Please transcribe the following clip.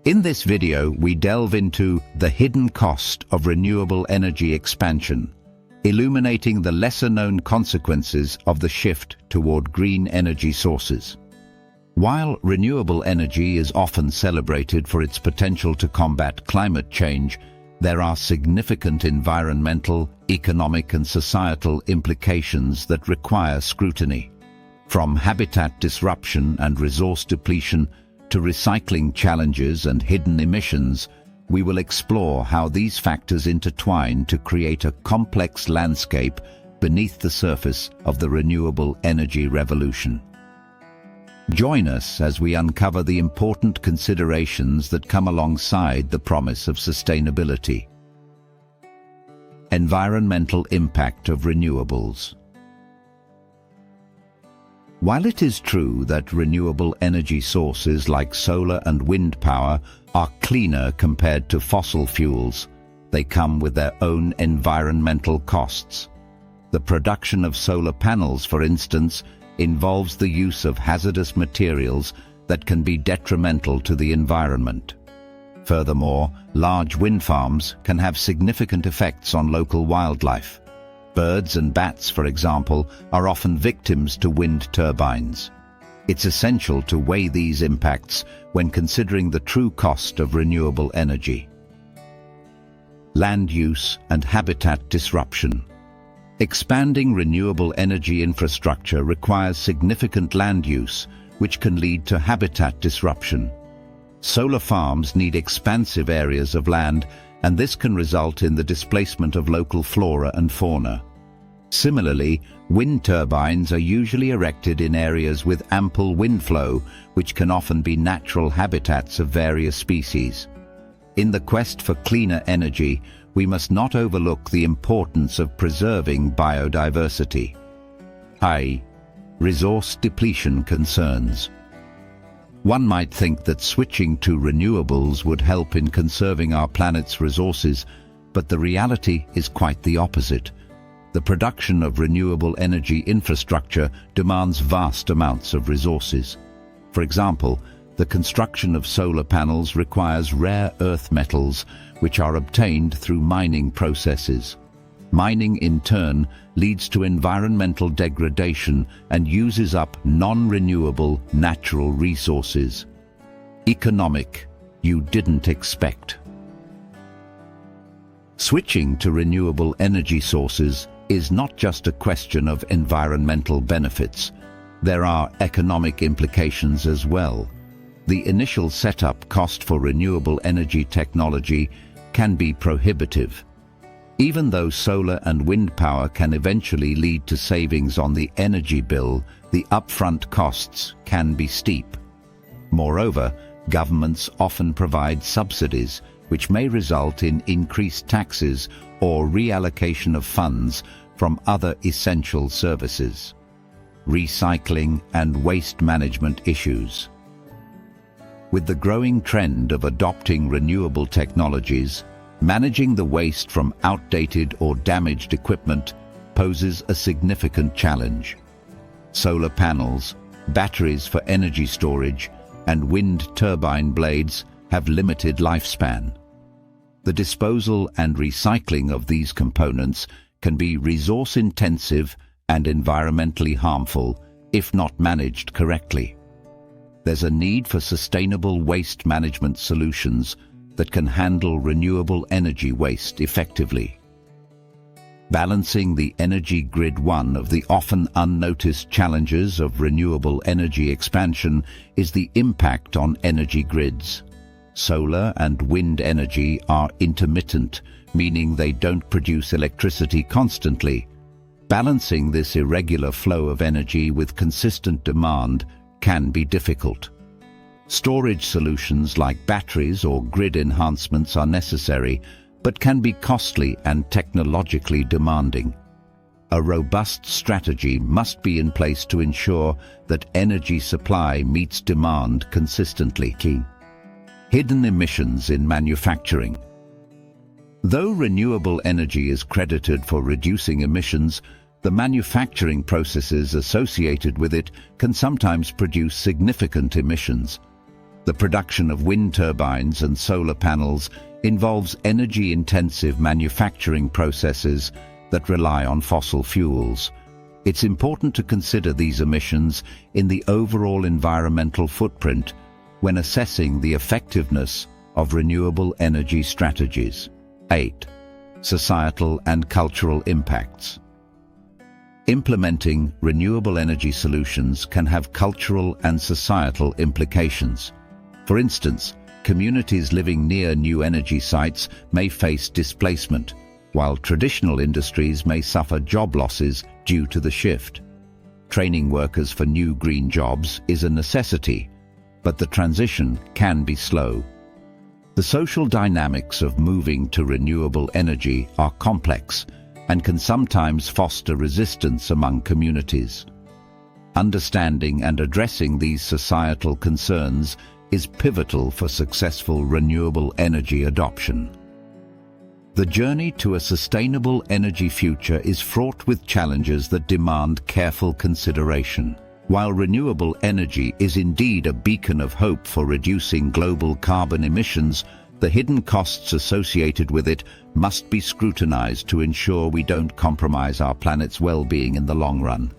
In this video, we delve into the hidden cost of renewable energy expansion, illuminating the lesser-known consequences of the shift toward green energy sources. While renewable energy is often celebrated for its potential to combat climate change, there are significant environmental, economic and societal implications that require scrutiny. From habitat disruption and resource depletion to recycling challenges and hidden emissions, we will explore how these factors intertwine to create a complex landscape beneath the surface of the renewable energy revolution. Join us as we uncover the important considerations that come alongside the promise of sustainability. Environmental impact of renewables. While it is true that renewable energy sources like solar and wind power are cleaner compared to fossil fuels, they come with their own environmental costs. The production of solar panels, for instance, involves the use of hazardous materials that can be detrimental to the environment. Furthermore, large wind farms can have significant effects on local wildlife. Birds and bats, for example, are often victims to wind turbines. It's essential to weigh these impacts when considering the true cost of renewable energy. Land use and habitat disruption. Expanding renewable energy infrastructure requires significant land use, which can lead to habitat disruption. Solar farms need expansive areas of land, and this can result in the displacement of local flora and fauna. Similarly, wind turbines are usually erected in areas with ample wind flow, which can often be natural habitats of various species. In the quest for cleaner energy, we must not overlook the importance of preserving biodiversity. Resource depletion concerns. One might think that switching to renewables would help in conserving our planet's resources, but the reality is quite the opposite. The production of renewable energy infrastructure demands vast amounts of resources. For example, the construction of solar panels requires rare earth metals, which are obtained through mining processes. Mining, in turn, leads to environmental degradation and uses up non-renewable natural resources. Economic, you didn't expect. Switching to renewable energy sources is not just a question of environmental benefits. There are economic implications as well. The initial setup cost for renewable energy technology can be prohibitive. Even though solar and wind power can eventually lead to savings on the energy bill, the upfront costs can be steep. Moreover, governments often provide subsidies, which may result in increased taxes or reallocation of funds from other essential services. Recycling and waste management issues. With the growing trend of adopting renewable technologies, managing the waste from outdated or damaged equipment poses a significant challenge. Solar panels, batteries for energy storage, and wind turbine blades have limited lifespan. The disposal and recycling of these components can be resource-intensive and environmentally harmful if not managed correctly. There's a need for sustainable waste management solutions that can handle renewable energy waste effectively. Balancing the energy grid. One of the often unnoticed challenges of renewable energy expansion is the impact on energy grids. Solar and wind energy are intermittent, meaning they don't produce electricity constantly. Balancing this irregular flow of energy with consistent demand can be difficult. Storage solutions like batteries or grid enhancements are necessary, but can be costly and technologically demanding. A robust strategy must be in place to ensure that energy supply meets demand consistently. Hidden emissions in manufacturing. Though renewable energy is credited for reducing emissions, the manufacturing processes associated with it can sometimes produce significant emissions. The production of wind turbines and solar panels involves energy-intensive manufacturing processes that rely on fossil fuels. It's important to consider these emissions in the overall environmental footprint when assessing the effectiveness of renewable energy strategies. 8. Societal and cultural impacts. Implementing renewable energy solutions can have cultural and societal implications. For instance, communities living near new energy sites may face displacement, while traditional industries may suffer job losses due to the shift. Training workers for new green jobs is a necessity, but the transition can be slow. The social dynamics of moving to renewable energy are complex and can sometimes foster resistance among communities. Understanding and addressing these societal concerns is pivotal for successful renewable energy adoption. The journey to a sustainable energy future is fraught with challenges that demand careful consideration. While renewable energy is indeed a beacon of hope for reducing global carbon emissions, the hidden costs associated with it must be scrutinized to ensure we don't compromise our planet's well-being in the long run.